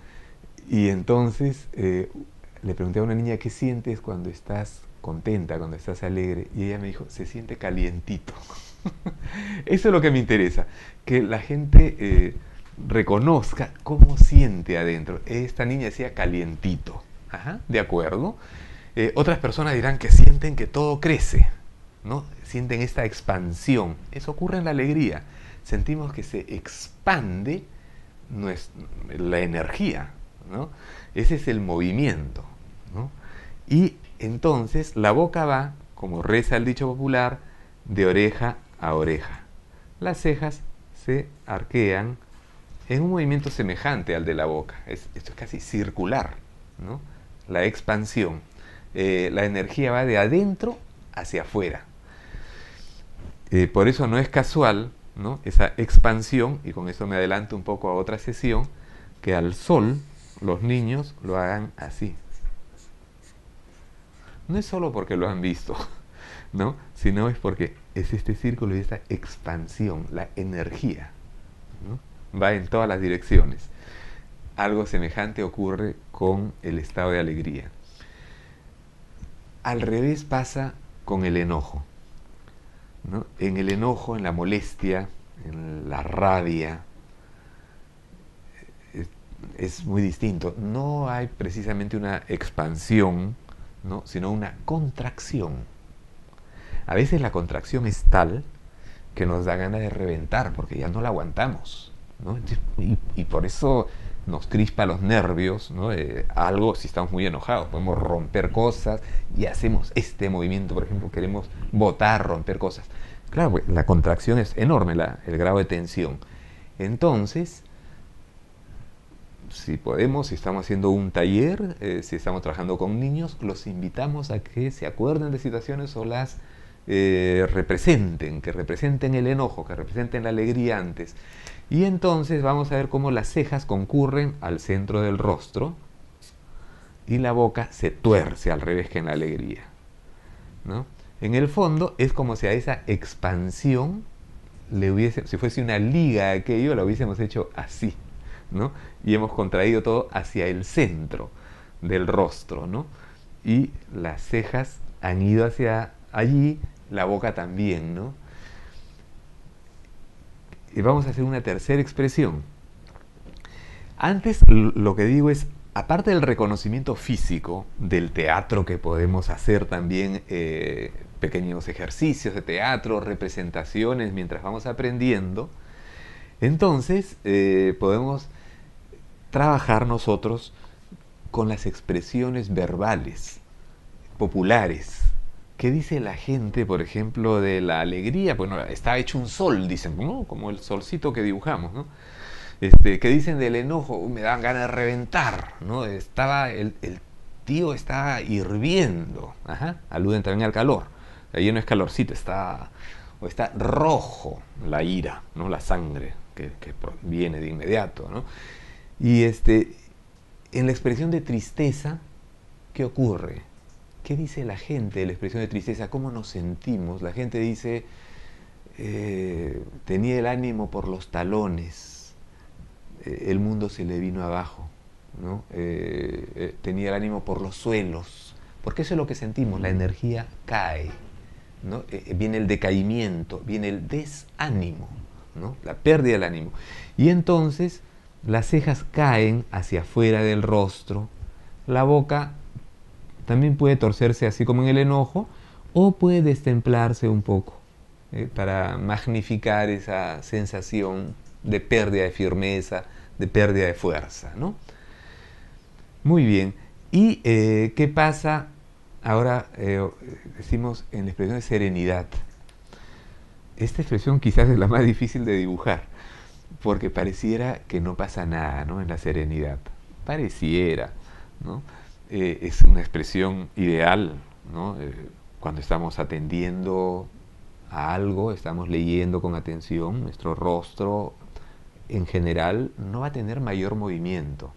Y entonces le pregunté a una niña, ¿qué sientes cuando estás contenta, cuando estás alegre? Y ella me dijo, se siente calientito. Eso es lo que me interesa, que la gente reconozca cómo siente adentro. Esta niña decía calientito. Ajá, de acuerdo. Otras personas dirán que sienten que todo crece, ¿no? Sienten esta expansión. Eso ocurre en la alegría. Sentimos que se expande la energía, ¿no? Ese es el movimiento, ¿no? Y entonces la boca va, como reza el dicho popular, de oreja a oreja. Las cejas se arquean en un movimiento semejante al de la boca. Esto es casi circular, ¿no? La expansión. La energía va de adentro hacia afuera. Por eso no es casual, ¿no?, esa expansión, y con eso me adelanto un poco a otra sesión, que al sol los niños lo hagan así. No es solo porque lo han visto, ¿no?, sino es porque es este círculo y esta expansión, la energía, ¿no?, va en todas las direcciones. Algo semejante ocurre con el estado de alegría. Al revés pasa con el enojo, ¿no? En el enojo, en la molestia, en la rabia, es muy distinto. No hay precisamente una expansión, ¿no?, sino una contracción. A veces la contracción es tal que nos da ganas de reventar porque ya no la aguantamos, ¿no? Y por eso nos crispa los nervios, ¿no? Algo, si estamos muy enojados, podemos romper cosas y hacemos este movimiento, por ejemplo, queremos botar, romper cosas. Claro, pues, la contracción es enorme, el grado de tensión. Entonces, si podemos, si estamos haciendo un taller, si estamos trabajando con niños, los invitamos a que se acuerden de situaciones o las representen, que representen el enojo, que representen la alegría antes. Y entonces vamos a ver cómo las cejas concurren al centro del rostro y la boca se tuerce al revés que en la alegría, ¿no? En el fondo es como si a esa expansión si fuese una liga aquello, la hubiésemos hecho así, ¿no? Y hemos contraído todo hacia el centro del rostro, ¿no? Y las cejas han ido hacia allí, la boca también, ¿no? Y vamos a hacer una tercera expresión. Antes lo que digo es, aparte del reconocimiento físico del teatro que podemos hacer también, pequeños ejercicios de teatro, representaciones mientras vamos aprendiendo, entonces podemos trabajar nosotros con las expresiones verbales, populares. ¿Qué dice la gente, por ejemplo, de la alegría? Bueno, está hecho un sol, dicen, ¿no? Como el solcito que dibujamos, ¿no? ¿Qué dicen del enojo? Me dan ganas de reventar, ¿no? El tío está hirviendo. Ajá. Aluden también al calor. Ahí no es calorcito, está rojo la ira, ¿no? La sangre que viene de inmediato, ¿no? Y en la expresión de tristeza, ¿qué ocurre? ¿Qué dice la gente de la expresión de tristeza? ¿Cómo nos sentimos? La gente dice, tenía el ánimo por los talones, el mundo se le vino abajo, ¿no? Tenía el ánimo por los suelos, porque eso es lo que sentimos, la energía cae, ¿no? Viene el decaimiento, viene el desánimo, ¿no? La pérdida del ánimo. Y entonces las cejas caen hacia afuera del rostro, la boca también puede torcerse así como en el enojo, o puede destemplarse un poco, para magnificar esa sensación de pérdida de firmeza, de pérdida de fuerza, ¿no? Muy bien. ¿Y qué pasa ahora? Decimos en la expresión de serenidad. Esta expresión quizás es la más difícil de dibujar, porque pareciera que no pasa nada, ¿no? En la serenidad. Pareciera, ¿no? Es una expresión ideal, ¿no? Cuando estamos atendiendo a algo, estamos leyendo con atención, nuestro rostro en general no va a tener mayor movimiento.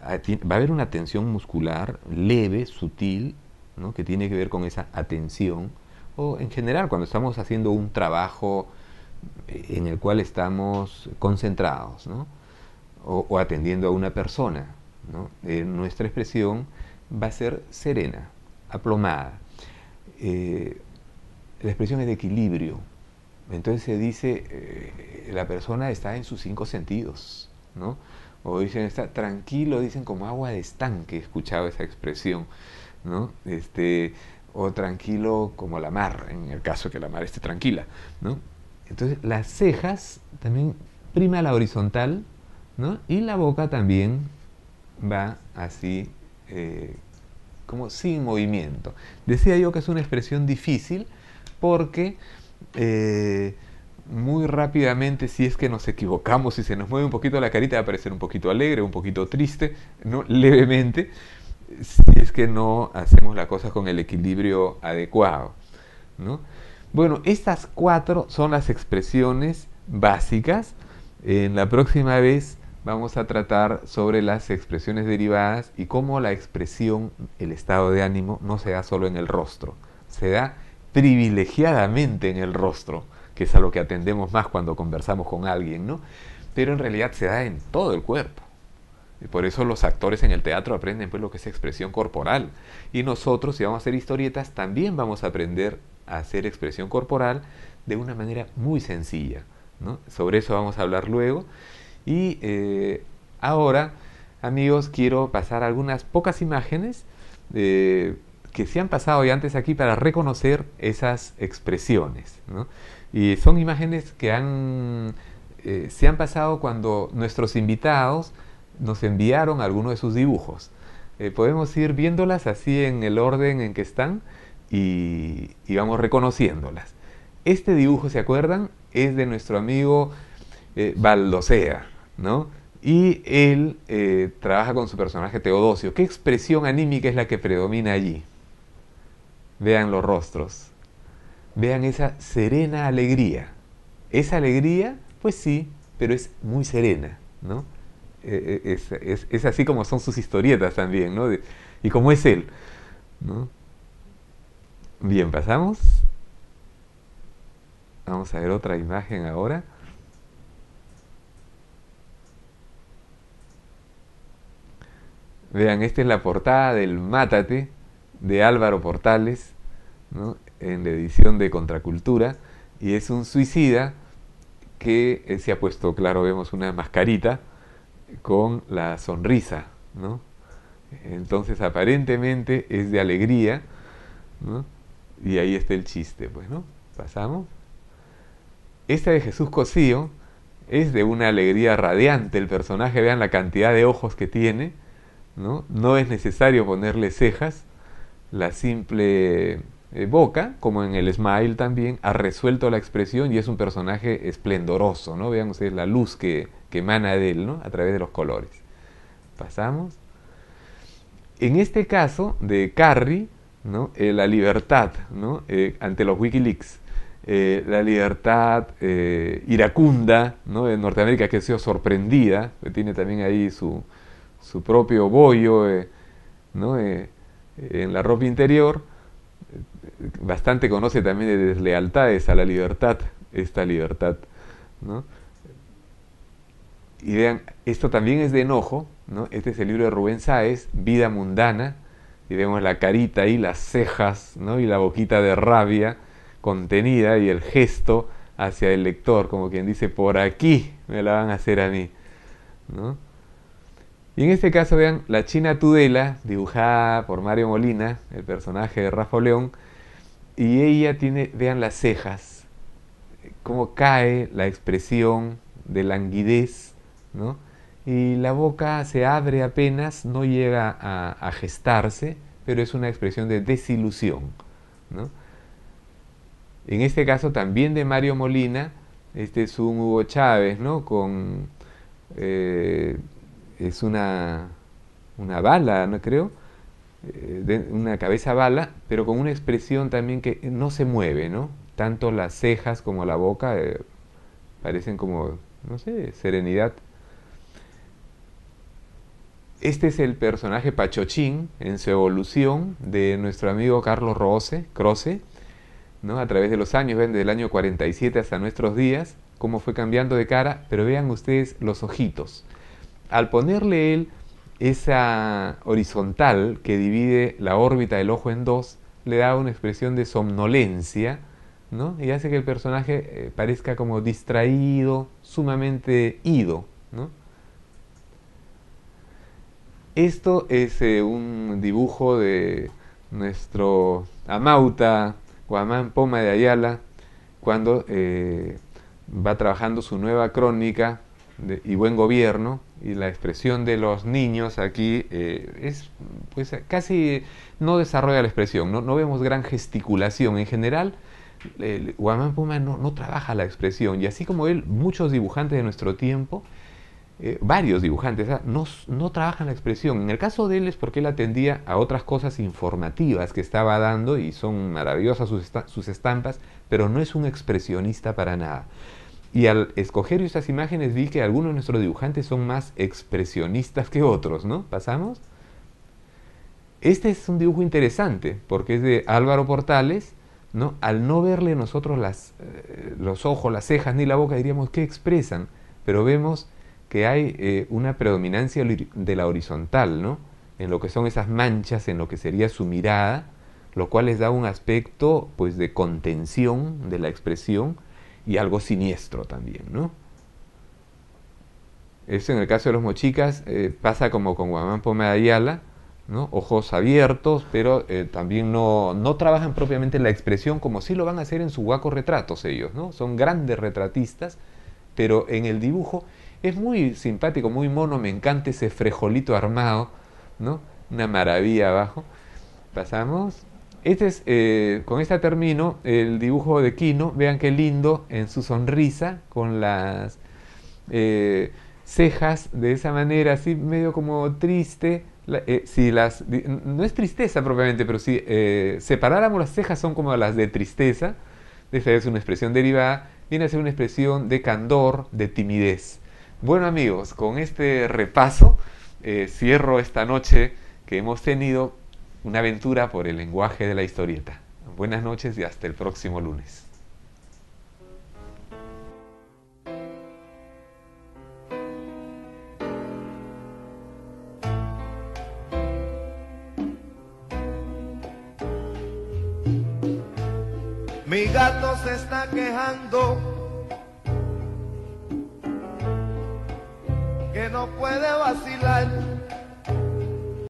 Va a haber una tensión muscular leve, sutil, ¿no? Que tiene que ver con esa atención. O en general, cuando estamos haciendo un trabajo en el cual estamos concentrados, ¿no? O atendiendo a una persona, ¿no? Nuestra expresión va a ser serena, aplomada. La expresión es de equilibrio. Entonces se dice, la persona está en sus 5 sentidos, ¿no? O dicen, está tranquilo, dicen como agua de estanque, he escuchado esa expresión, ¿no? O tranquilo como la mar, en el caso de que la mar esté tranquila, ¿no? Entonces las cejas también prima la horizontal, ¿no? Y la boca también va así, como sin movimiento. Decía yo que es una expresión difícil porque muy rápidamente, si es que nos equivocamos, si se nos mueve un poquito la carita, va a parecer un poquito alegre, un poquito triste, ¿no? Levemente, si es que no hacemos la cosa con el equilibrio adecuado, ¿no? Bueno, estas 4 son las expresiones básicas. En la próxima vez vamos a tratar sobre las expresiones derivadas y cómo la expresión, el estado de ánimo, no se da solo en el rostro, se da privilegiadamente en el rostro, que es a lo que atendemos más cuando conversamos con alguien, ¿no? Pero en realidad se da en todo el cuerpo. Y por eso los actores en el teatro aprenden pues lo que es expresión corporal. Y nosotros, si vamos a hacer historietas, también vamos a aprender a hacer expresión corporal de una manera muy sencilla, ¿no? Sobre eso vamos a hablar luego. Y ahora, amigos, quiero pasar algunas pocas imágenes que se han pasado ya antes aquí para reconocer esas expresiones, ¿no? Y son imágenes que se han pasado cuando nuestros invitados nos enviaron algunos de sus dibujos. Podemos ir viéndolas así en el orden en que están y vamos reconociéndolas. Este dibujo, ¿se acuerdan? Es de nuestro amigo Baldosea, ¿no? Y él trabaja con su personaje Teodosio. ¿Qué expresión anímica es la que predomina allí? Vean los rostros. Vean esa serena alegría. Esa alegría, pues sí, pero es muy serena, ¿no? Es así como son sus historietas también, ¿no? Y como es él, ¿no? Bien, pasamos. Vamos a ver otra imagen ahora. Vean, esta es la portada del Mátate de Álvaro Portales, ¿no? En la edición de Contracultura, y es un suicida que se ha puesto, claro, vemos una mascarita con la sonrisa, ¿no? Entonces aparentemente es de alegría, ¿no? Y ahí está el chiste, pues, ¿no? Pasamos. Esta de Jesús Cosío es de una alegría radiante. El personaje, vean la cantidad de ojos que tiene, ¿no? No es necesario ponerle cejas. La simple boca, como en el Smile también, ha resuelto la expresión y es un personaje esplendoroso, ¿no? Vean ustedes la luz que emana de él, ¿no? A través de los colores. Pasamos. En este caso de Carrie, ¿no? La libertad, ¿no? Ante los Wikileaks, la libertad iracunda, ¿no? De Norteamérica, que ha sido sorprendida, que tiene también ahí su propio bollo, ¿no? En la ropa interior, bastante conoce también de deslealtades a la libertad, esta libertad, ¿no? Y vean, esto también es de enojo, ¿no? Este es el libro de Rubén Sáez, Vida Mundana, y vemos la carita ahí, las cejas, ¿no? Y la boquita de rabia contenida y el gesto hacia el lector, como quien dice, por aquí me la van a hacer a mí, ¿no? Y en este caso, vean, la China Tudela, dibujada por Mario Molina, el personaje de Rafa León, y ella tiene, vean las cejas, cómo cae la expresión de languidez, ¿no? Y la boca se abre apenas, no llega a gestarse, pero es una expresión de desilusión, ¿no? En este caso también de Mario Molina, este es un Hugo Chávez, ¿no? Con es una bala, ¿no? Creo, una cabeza bala, pero con una expresión también que no se mueve, ¿no? Tanto las cejas como la boca parecen como, no sé, serenidad. Este es el personaje Pachochín en su evolución de nuestro amigo Carlos Croce, ¿no? A través de los años, ven, del año 47 hasta nuestros días, cómo fue cambiando de cara, pero vean ustedes los ojitos. Al ponerle él esa horizontal que divide la órbita del ojo en dos, le da una expresión de somnolencia, ¿no? Y hace que el personaje parezca como distraído, sumamente ido, ¿no? Esto es un dibujo de nuestro amauta Guamán Poma de Ayala, cuando va trabajando su nueva crónica y buen gobierno, y la expresión de los niños aquí es, pues, casi no desarrolla la expresión, no vemos gran gesticulación. En general, Guamán Poma no trabaja la expresión, y así como él, muchos dibujantes de nuestro tiempo, varios dibujantes, no trabajan la expresión. En el caso de él es porque él atendía a otras cosas informativas que estaba dando, y son maravillosas sus estampas, pero no es un expresionista para nada. Y al escoger estas imágenes vi que algunos de nuestros dibujantes son más expresionistas que otros, ¿no? ¿Pasamos? Este es un dibujo interesante porque es de Álvaro Portales, ¿no? Al no verle nosotros los ojos, las cejas ni la boca, diríamos, ¿qué expresan? Pero vemos que hay una predominancia de la horizontal, ¿no? En lo que son esas manchas, en lo que sería su mirada, lo cual les da un aspecto, pues, de contención de la expresión y algo siniestro también, ¿no? Eso en el caso de los mochicas pasa como con Guamán Poma de Ayala, ¿no? Ojos abiertos, pero también no trabajan propiamente la expresión como sí lo van a hacer en sus guacos retratos ellos, ¿no? Son grandes retratistas, pero en el dibujo es muy simpático, muy mono, me encanta ese frejolito armado, ¿no? Una maravilla abajo. Pasamos. Este es, con esta termino el dibujo de Quino. Vean qué lindo en su sonrisa, con las cejas de esa manera, así medio como triste. No es tristeza propiamente, pero si separáramos las cejas son como las de tristeza. Esta es una expresión derivada, viene a ser una expresión de candor, de timidez. Bueno, amigos, con este repaso cierro esta noche que hemos tenido una aventura por el lenguaje de la historieta. Buenas noches y hasta el próximo lunes. Mi gato se está quejando que no puede vacilar.